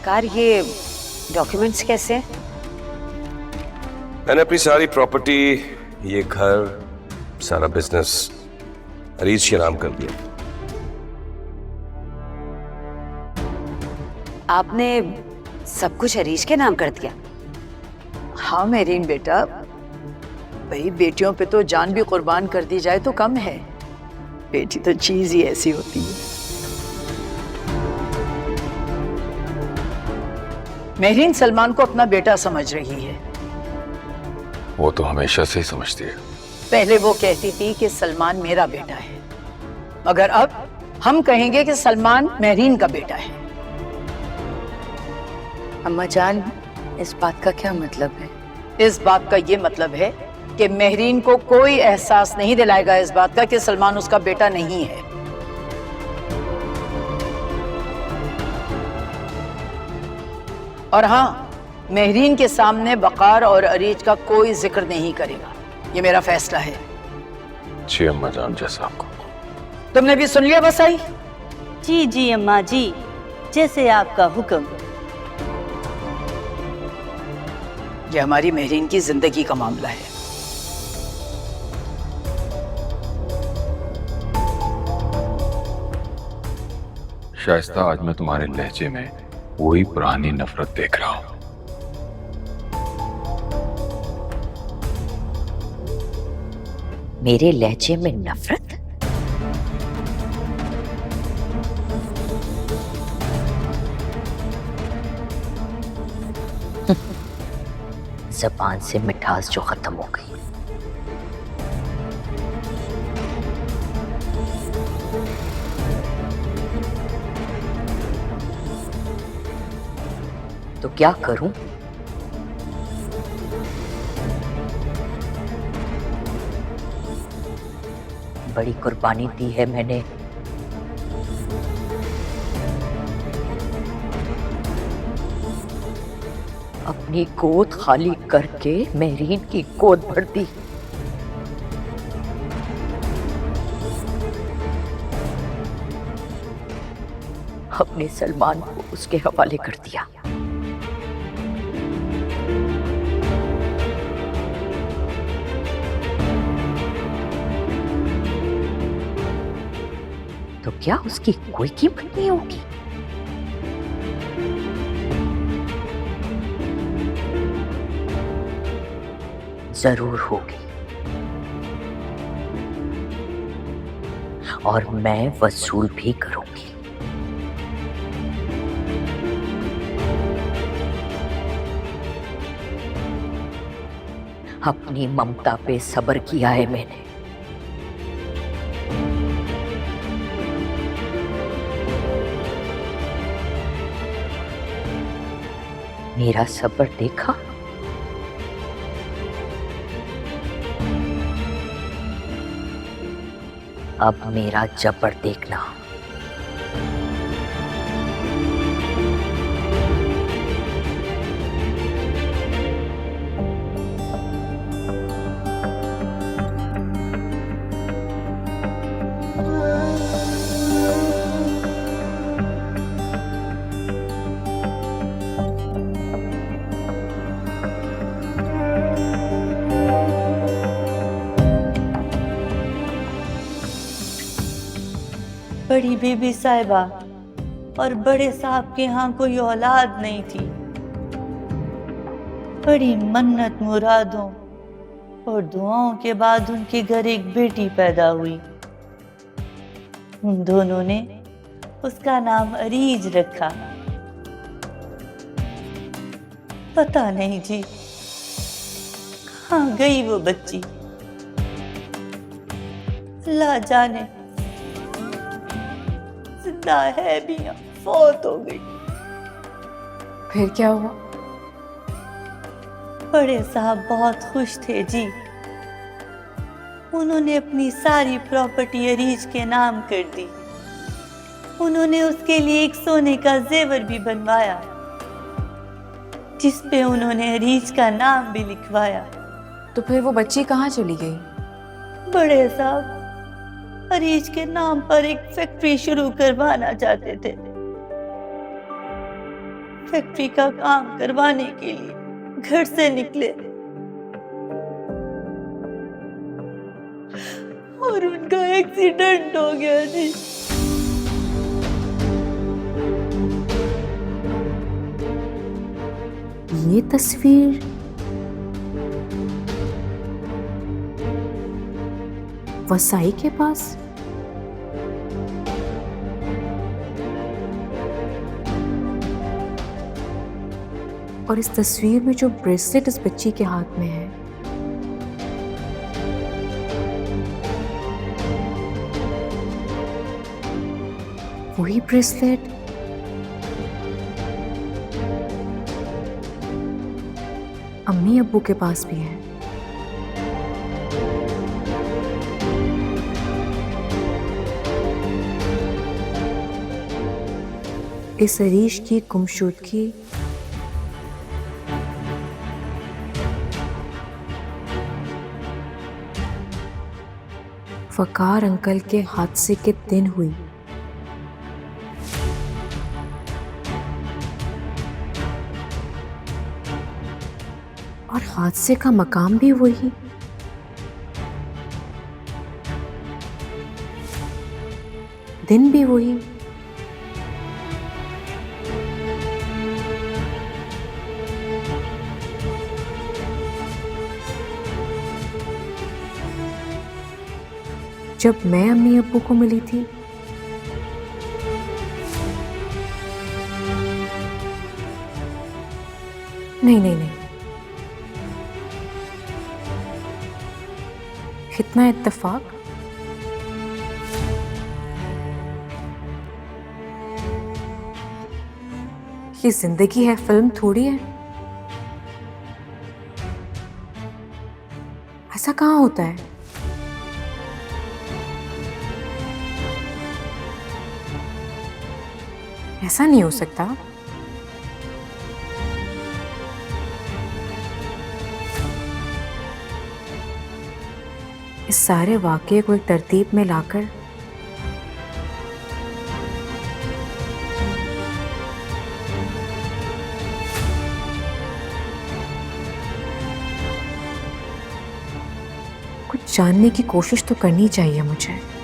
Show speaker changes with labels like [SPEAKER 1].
[SPEAKER 1] सरकार, ये डॉक्यूमेंट्स कैसे हैं?
[SPEAKER 2] मैंने अपनी सारी प्रॉपर्टी, ये घर, सारा बिजनेस अरीज के नाम कर दिया।
[SPEAKER 1] आपने सब कुछ अरीज के नाम कर दिया?
[SPEAKER 3] हाँ मेरीन बेटा, भाई बेटियों पे तो जान भी कुर्बान कर दी जाए तो कम है। बेटी तो चीज ही ऐसी होती है। मेरीन सलमान को अपना बेटा समझ रही है।
[SPEAKER 4] वो तो हमेशा से ही समझती है।
[SPEAKER 3] पहले वो कहती थी कि सलमान मेरा बेटा है, मगर अब हम कहेंगे कि सलमान मेरीन का बेटा है।
[SPEAKER 5] अम्मा जान, इस बात का क्या मतलब है?
[SPEAKER 3] इस बात का ये मतलब है कि मेहरीन को कोई एहसास नहीं दिलाएगा इस बात का कि सलमान उसका बेटा नहीं है। और हाँ, मेहरीन के सामने वकार और अरीज का कोई जिक्र नहीं करेगा। ये मेरा फैसला है।
[SPEAKER 4] जी अम्मा जान, जैसा आपको।
[SPEAKER 3] तुमने भी सुन लिया बसाई?
[SPEAKER 6] जी जी अम्मा जी, जैसे आपका हुक्म।
[SPEAKER 3] ये हमारी मेहरीन की जिंदगी का मामला है।
[SPEAKER 4] शाइस्ता, आज मैं तुम्हारे लहजे में वही पुरानी नफरत देख रहा हूं।
[SPEAKER 5] मेरे लहजे में नफरत? जबान से मिठास जो खत्म हो गई। तो क्या करूं? बड़ी कुर्बानी दी है मैंने। अपनी गोद खाली करके मेहरीन की गोद भर दी। अपने सलमान को उसके हवाले कर दिया। तो क्या उसकी कोई कीमत नहीं होगी? जरूर होगी, और मैं वसूल भी करूंगी। अपनी ममता पे सब्र किया है मैंने। मेरा सब्र देखा? अब मेरा जबर देखना।
[SPEAKER 6] बड़ी बीबी साहिबा और बड़े साहब के यहाँ कोई औलाद नहीं थी। बड़ी मन्नत मुरादों और दुआओं के बाद उनके घर एक बेटी पैदा हुई। उन दोनों ने उसका नाम अरीज रखा। पता नहीं जी कहाँ गई वो बच्ची, अल्लाह जाने। जिंदा है भी या फौत हो गई।
[SPEAKER 5] फिर क्या हुआ?
[SPEAKER 6] बड़े साहब बहुत खुश थे जी। उन्होंने अपनी सारी प्रॉपर्टी अरीज के नाम कर दी। उन्होंने उसके लिए एक सोने का जेवर भी बनवाया जिस पे उन्होंने अरीज का नाम भी लिखवाया।
[SPEAKER 5] तो फिर वो बच्ची कहाँ चली गई?
[SPEAKER 6] बड़े साहब अरीज के नाम पर एक फैक्ट्री शुरू करवाना चाहते थे। फैक्ट्री का काम करवाने के लिए घर से निकले और उनका एक्सीडेंट हो गया जी।
[SPEAKER 7] ये तस्वीर वसाई के पास। और इस तस्वीर में जो ब्रेसलेट इस बच्ची के हाथ में है, वही ब्रेसलेट अम्मी अब्बू के पास भी है। इस अरीश की गुमशुदगी वकार अंकल के हादसे के दिन हुई। और हादसे का मकाम भी वही। दिन भी वही। जब मैं अम्मी अब्बू को मिली थी, नहीं नहीं नहीं, इतना इत्तेफाक। ये जिंदगी है, फिल्म थोड़ी है। ऐसा कहाँ होता है? ऐसा नहीं हो सकता। इस सारे वाकये को एक तरतीब में लाकर कुछ जानने की कोशिश तो करनी चाहिए मुझे।